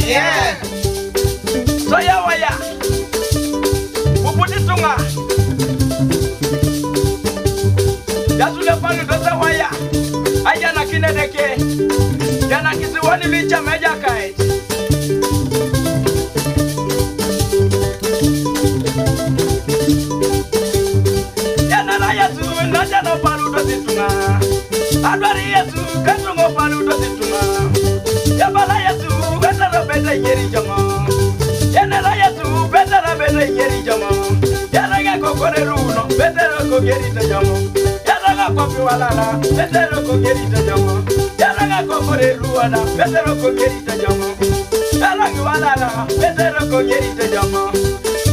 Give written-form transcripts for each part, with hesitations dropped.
Yeah. Soya waya. Bubuti tunga. Yasule panu dosa waya. Aya na kinedeke. Yana kisiwani licha meja kai. Yana na yasu na jano palu dosi tunga. Adwari yasu katungo palu dosi tunga. Yabala yasu betara bete yeri jama. Yenera yasu betara bete yeri jama. Yaraga kokore runo betara ko yeri jama. Yaraga kopi walala betara ko yeri jama. Yaraga kokore ruana betara ko yeri jama. Yaraga walala betara ko yeri jama.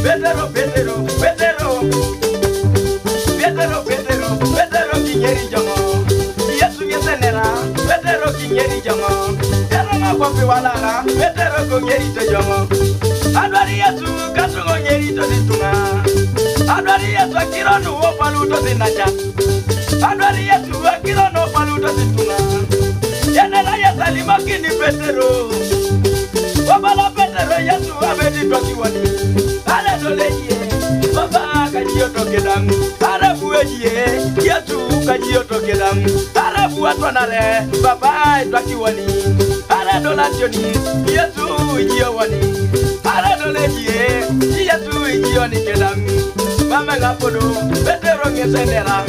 Betero betero betero betero betero betero ki yeri jama. Yesu yesenera betero ki yeri jama. Kopi walala, betero ko ngeri to jomo. Adwari Yesu katungo ngeri to ditunga. Adwari Yesu akiro no palu to sinacha. Adwari Yesu akiro no palu to ditunga. Yenela Yesu alimakini betero. Wabala betero Yesu abedi to kiwani. Ale doleje, baba kajiyo to kedamu. Ale bueje, Yesu kajiyo to kedamu. Ale buatwanare, baba to kiwani. Ara dola joni, Yesu ijiyo wani. Ara dola jie, Yesu ijiyo ni kedami. Mama ngapodo, bete ronge senera.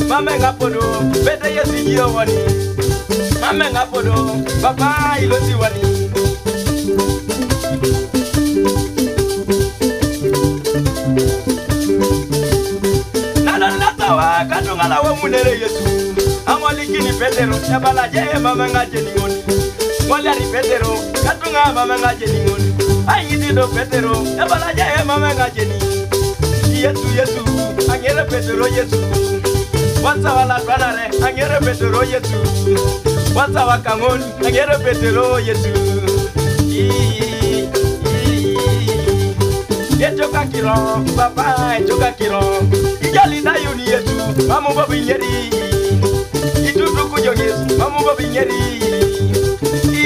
Mama ngapodo, bete Yesu ijiyo wani. Mama ngapodo, papa ilosi wani. Nana natawa, katunga la wamunere Yesu. Amalikini petero, yabala jeye mama ngajeni ngoni. Mola ri petero, katunga mama ngajeni ngoni. Ayidi do petero, yabala jeye mama ngajeni. Yesu Yesu, angere petero Yesu. Wansa wala twanare, angere petero Yesu. Wansa wakamoni, angere petero Yesu. Yechoka kiro, papa yechoka kiro. Ijali na yuni Yesu, mamu babi nyeri. Itutuku jo Yesu, mamu babi nyeri.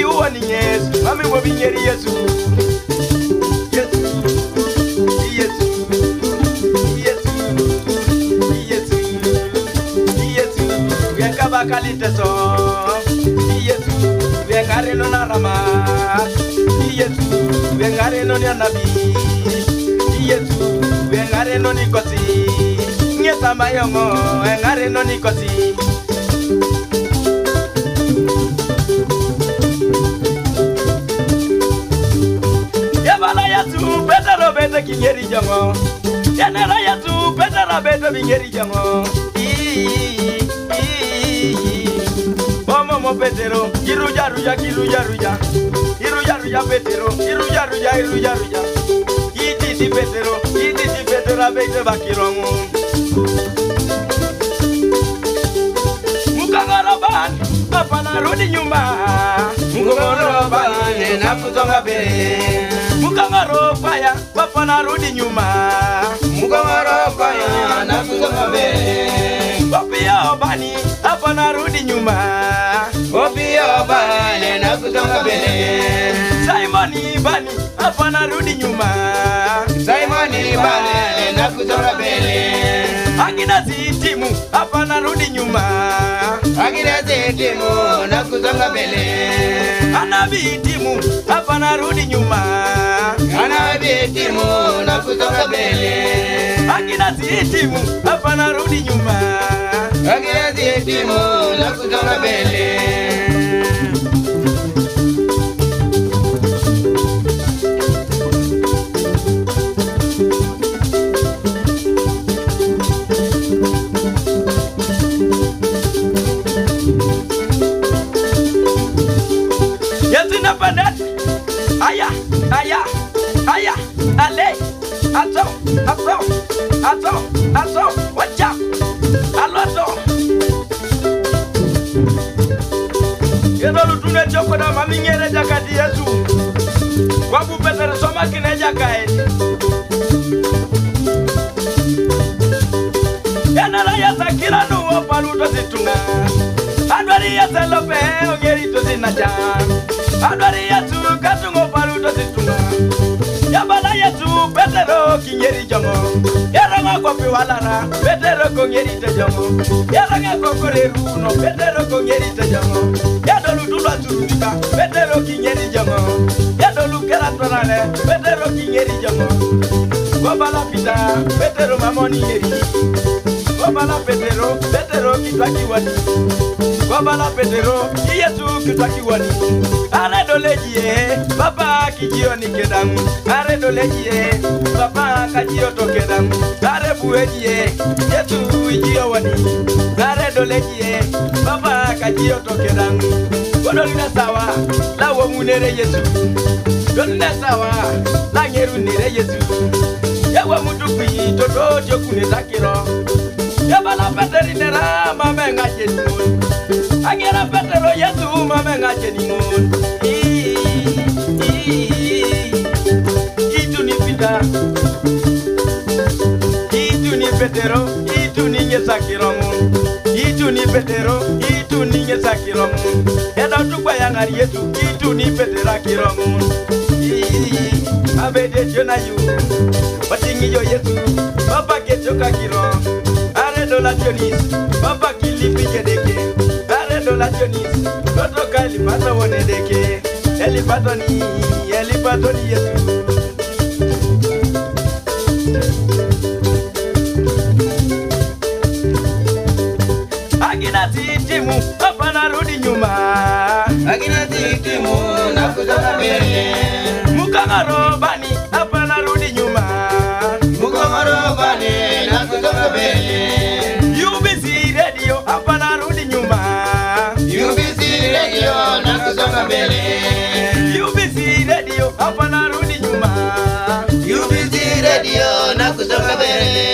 Iuwa ni Yesu, mamu babi nyeri Yesu. Yesu, Yesu, Yesu, Yesu, Yesu. Yekaba kaliteso. Yesu, yengare no narama. Yesu, yengare no nabi. Yesu, yengare no nikosi. Nyesa mayongo, yengare no nikosi. Yabala Yesu, betero bete kinyeri jango. Yenera Yesu, betero bete kinyeri jango. Momo betero, iruja ruja, iruja ruja. Iruja ruja betero, iruja ruja, iruja ruja. Iti betero abete bakirongo. Mukangaraban, papa narudi nyumba. Mukangaraban, nakusonga mbele. Mukangarofaya, papa narudi nyuma. Mukangarofaya, nakusonga mbele. Popia obani, papa narudi nyuma. Popia obani, nakusonga mbele. Simoni bani, papa narudi nyuma. Simoni bani, nakusonga mbele. Agina zitimu, papa narudi nyuma. Agina zitimu, nakusonga mbele. Anabitimu, papa narudi nyuma. Anabitimu, nakusonga mbele. Agina zitimu, papa narudi nyuma. Agina zitimu, nakusonga mbele. Yesu na pandat. Aya, aya. Aya, ale, ato, wajak, aloto. Yedo lutune choko da mami ngere jakati Yesu. Wabu Peter soma kine jakae. Yanara ya sakira nuwa paluto situnga. Adwari ya selope ongeri to sinacha. Adwari ya tu katungo paluto situnga. Yabala ya tu Petero kingeri jongo. Yaranga kopi walara Petero kongeri te jongo. Yaranga kokoreru no Petero kongeri te jongo. Yadolu dulwa turubika Petero kingeri jongo. Yadolu keratonale Petero kingeri jongo. Gobala pita Petero mamoni ngeri. Gobala Petero kitwa kiwani. Gobala Petero Yesu kitwa kiwani. Are dolejie papa kijioni kedamu. Are dolejie papa kajio tokedamu. Are buejie Yesu ijio wani. Are dolejie papa kajio tokedamu. Kodolina sawa la womunere Yesu. Dolina sawa la ngeru nire Yesu. Yawa mutukui toto jokune takiro. Yabala Peteri nera mamenga jenimon. Agera Petero Yesu mamenga jenimon. Itu ni pita. Itu ni Petero. Itu ni nyesakiromun. Itu ni Petero. Itu ni nyesakiromun. Eda tukwa yangari Yesu. Itu ni Petera kiromun. Abede jona yu. Patingi yo Yesu. Papa kechoka kirom. Dolationis, papa kilipi kedeke. Are dolationis, toto kali pata wonedeke. Elipatoni Yesu. Agina titimu, papa narudi nyuma. Agina titimu, nakusonga mbele. Mukangaro bani, papa narudi nyuma. Mukangaro bani, nakusonga mbele. Hapa narudi nyuma. UBC Radio nakusonga mbele. UBC Radio hapa narudi nyuma. UBC Radio nakusonga mbele.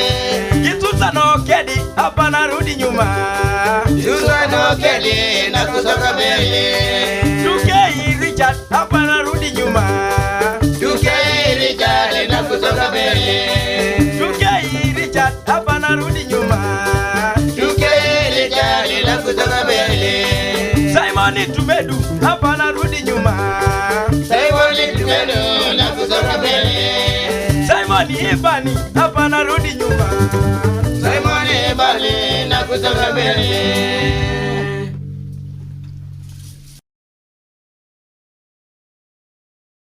Jitusano kedi hapa narudi nyuma. Jitusano kedi nakusonga mbele. Tukei Richard hapa narudi nyuma. Tukei Richard nakusonga mbele. Tukei Richard hapa narudi nyuma. Simoni Tumedu hapa narudi nyuma. Simoni Tumedu nakusonga mbele. Simoni Ibani hapa narudi nyuma. Simoni Ibani nakusonga mbele.